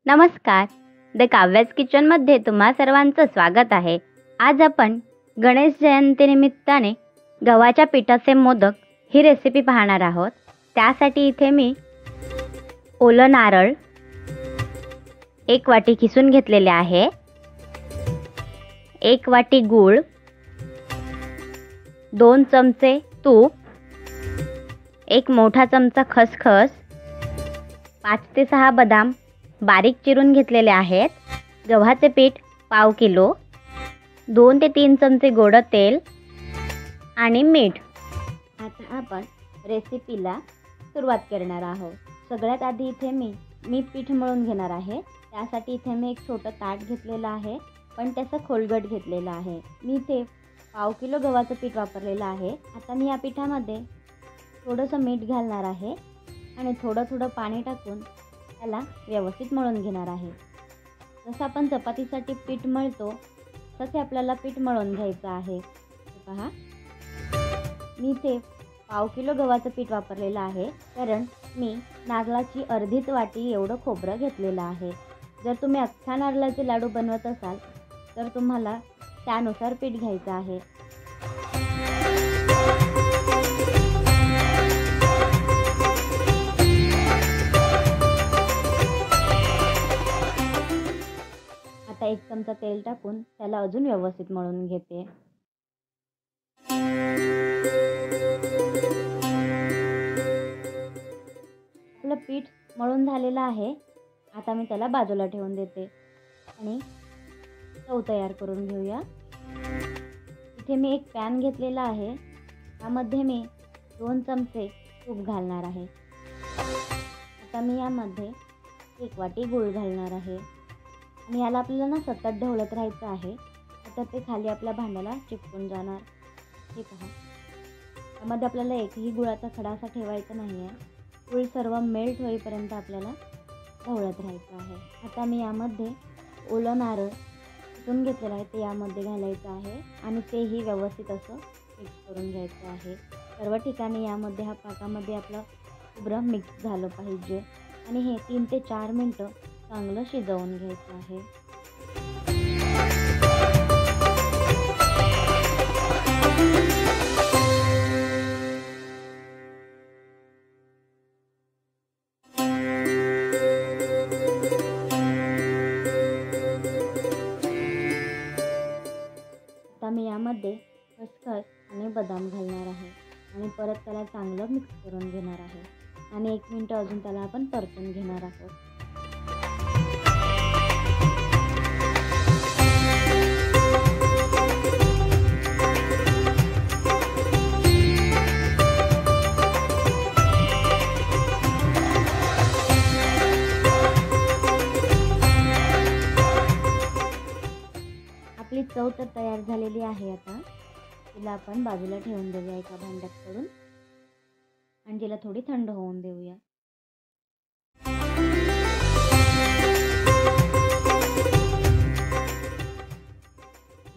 नमस्कार. द काव्याज किचनमध्ये तुम्हा सर्वांचं स्वागत आहे. आज आपण गणेश जयंतीनिमित्ताने गव्हाच्या पिठाचे मोदक ही रेसिपी पाहणार आहोत. त्यासाठी इथे मी ओलं नारळ 1 वाटी किसून घेतलेले आहे, 1 वाटी गूळ, 2 चमचे तूप, 1 मोठा चमचा खसखस, 5 ते 6 बदाम बारीक चिरून घेतलेले आहेत, गव्हाचे पीठ पाव किलो, 2 ते 3 चमचे गोड तेल आणि मीठ. आता आपण रेसिपीला सुरुवात करणार आहोत. सगळ्यात आधी इथे मी पीठ मळून घेणार आहे. त्यासाठी इथे मी एक छोटं ताट घेतलेलं आहे, पण त्याचं खोलगट घेतलेलं आहे. मी इथे पाव किलो गव्हाचं पीठ वापरलेलं आहे. आता मी या पिठामध्ये थोडंसं मीठ घालणार आहे आणि थोडं पाणी टाकून त्याला व्यवस्थित मळून घेणार आहे. जसं आपण चपातीसाठी पीठ मळतो तसे आपल्याला पीठ मळून घ्यायचं आहे. पहा, मी इथे पाव किलो गव्हाचं पीठ वापरलेलं आहे, कारण मी नारळाची अर्धीच वाटी एवढं खोबरं घेतलेलं आहे. जर तुम्ही अख्ख्या नारळाचे लाडू बनवत असाल तर तुम्हाला त्यानुसार पीठ घ्यायचं आहे. आता 1 चमचा तेल टाकून त्याला अजून व्यवस्थित मळून घेते. आपलं पीठ मळून झालेलं आहे. आता मी त्याला बाजूला ठेवून देते आणि चव तयार करून घेऊया. इथे मी एक पॅन घेतलेला आहे. त्यामध्ये मी 2 चमचे तूप घालणार आहे. आता मी यामध्ये 1 वाटी गूळ घालणार आहे आणि याला आपल्याला ना सतत ढवळत राहायचं आहे, आता ते खाली आपल्या भांड्याला चिपकून जाणार. हे पहा, त्यामध्ये आपल्याला एकही गुळाचा खडा असा ठेवायचा नाही आहे. गूळ सर्व मेल्ट होईपर्यंत आपल्याला ढवळत राहायचं आहे. आता मी यामध्ये ओलं नारळ कुटून घेतलेलं आहे ते यामध्ये घालायचं आहे आणि तेही व्यवस्थित असं मिक्स करून घ्यायचं आहे. सर्व ठिकाणी यामध्ये पाकामध्ये आपलं खोबरं मिक्स झालं पाहिजे आणि हे 3 ते 4 मिनटं चांगलं शिजवून घ्यायचं आहे. आता मी यामध्ये खसखस आणि बदाम घालणार आहे आणि परत त्याला चांगलं मिक्स करून घेणार आहे आणि 1 मिनिट अजून त्याला आपण परतून घेणार आहोत. आपली चव तर तयार झालेली आहे. आता तिला आपण बाजूला ठेवून देऊया एका भांड्यात करून आणि तिला थोडी थंड होऊन देऊया.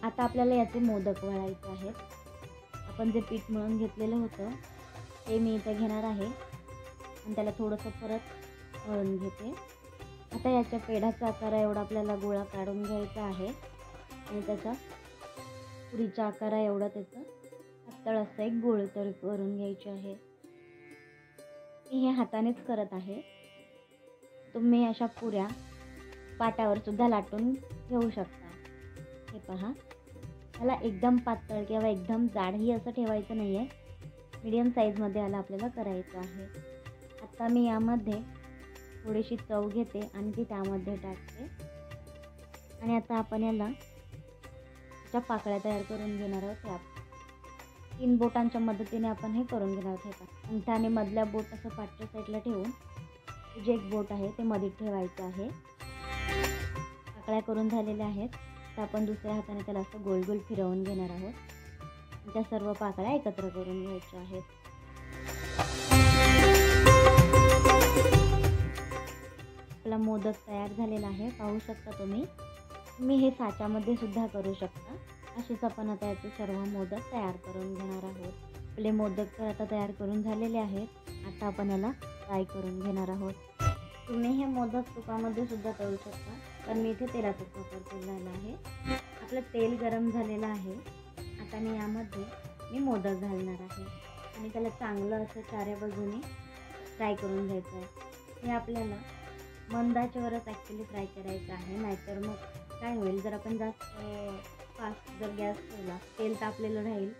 आता आपल्याला याचे मोदक वळायचे आहेत. आपण जे पीठ मळून घेतलेलं होतं ते मी इथे घेणार आहे आणि त्याला थोडंसं परत मळून घेते. आता याच्या पेढ्याचा आकार एवढा आपल्याला गोळा काढून घ्यायचा आहे आणि त्याचा पुरीच्या आकारा एवढा त्याचं पातळ असं एक गोळ तरी करून घ्यायचे आहे. मी हे हातानेच करत आहे. तुम्ही अशा पुऱ्या पाटावर सुद्धा लाटून घेऊ शकता. हे पहा, त्याला एकदम पातळ किंवा एकदम जाडही असं ठेवायचं नाही आहे, मीडियम साईजमध्ये याला आपल्याला करायचं आहे. आता मी यामध्ये थोडीशी चव घेते आणि ती त्यामध्ये टाकते आणि आता आपण याला च्या पाकळ्या तयार करून घेणार आहोत. त्या 3 बोटांच्या मदतीने आपण हे करून घेणार आहोत. अंगठा आणि मधल्या बोट असं पाठच्या साईडला ठेवून जे एक बोट आहे ते मध्ये ठेवायचं आहे. पाकळ्या करून झालेल्या आहेत. तर आपण दुसऱ्या हाताने त्याला असं गोल गोल फिरवून घेणार आहोत. त्या सर्व पाकळ्या एकत्र करून घ्यायच्या आहेत. आपला मोदक तयार झालेला आहे, पाहू शकता तुम्ही. हे साच्यामध्ये सुद्धा करू शकता. असेच आपण आता याचे सर्व मोदक तयार करून घेणार आहोत. आपले मोदक तर आता तयार करून झालेले आहेत. आता आपण याला फ्राय करून घेणार आहोत. तुम्ही हे मोदक तुपामध्ये सुद्धा तळू शकता, पण मी इथे तेलाचाच वापर केलेला आहे. आपलं तेल गरम झालेलं आहे. आता मी यामध्ये मोदक घालणार आहे आणि त्याला चांगलं असं चाऱ्या बाजूने फ्राय करून घ्यायचं आहे. हे आपल्याला मंद आचेवरच ॲक्च्युली फ्राय करायचं आहे, नाहीतर मग काय होईल, जर आपण जास्त फास्ट जर गॅस ठेवला तेल तापलेलं राहील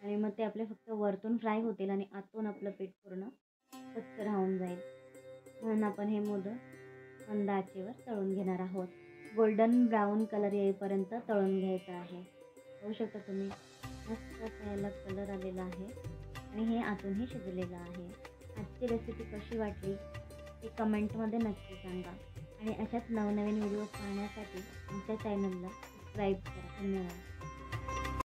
आणि मग ते आपले फक्त वरतून फ्राय होतील आणि आतून आपलं पीठ पूर्ण कच्च राहून जाईल. म्हणून आपण हे मोदक मंद आचेवर तळून घेणार आहोत. गोल्डन ब्राऊन कलर येईपर्यंत तळून घ्यायचं आहे. बघू शकता तुम्ही, मस्त याला कलर आलेला आहे आणि हे आतूनही शिजलेलं आहे. आजची रेसिपी कशी वाटली ते कमेंटमध्ये नक्की सांगा आणि अशाच नवनवीन व्हिडिओज पाहण्यासाठी आमच्या चॅनलला सबस्क्राईब करा. धन्यवाद.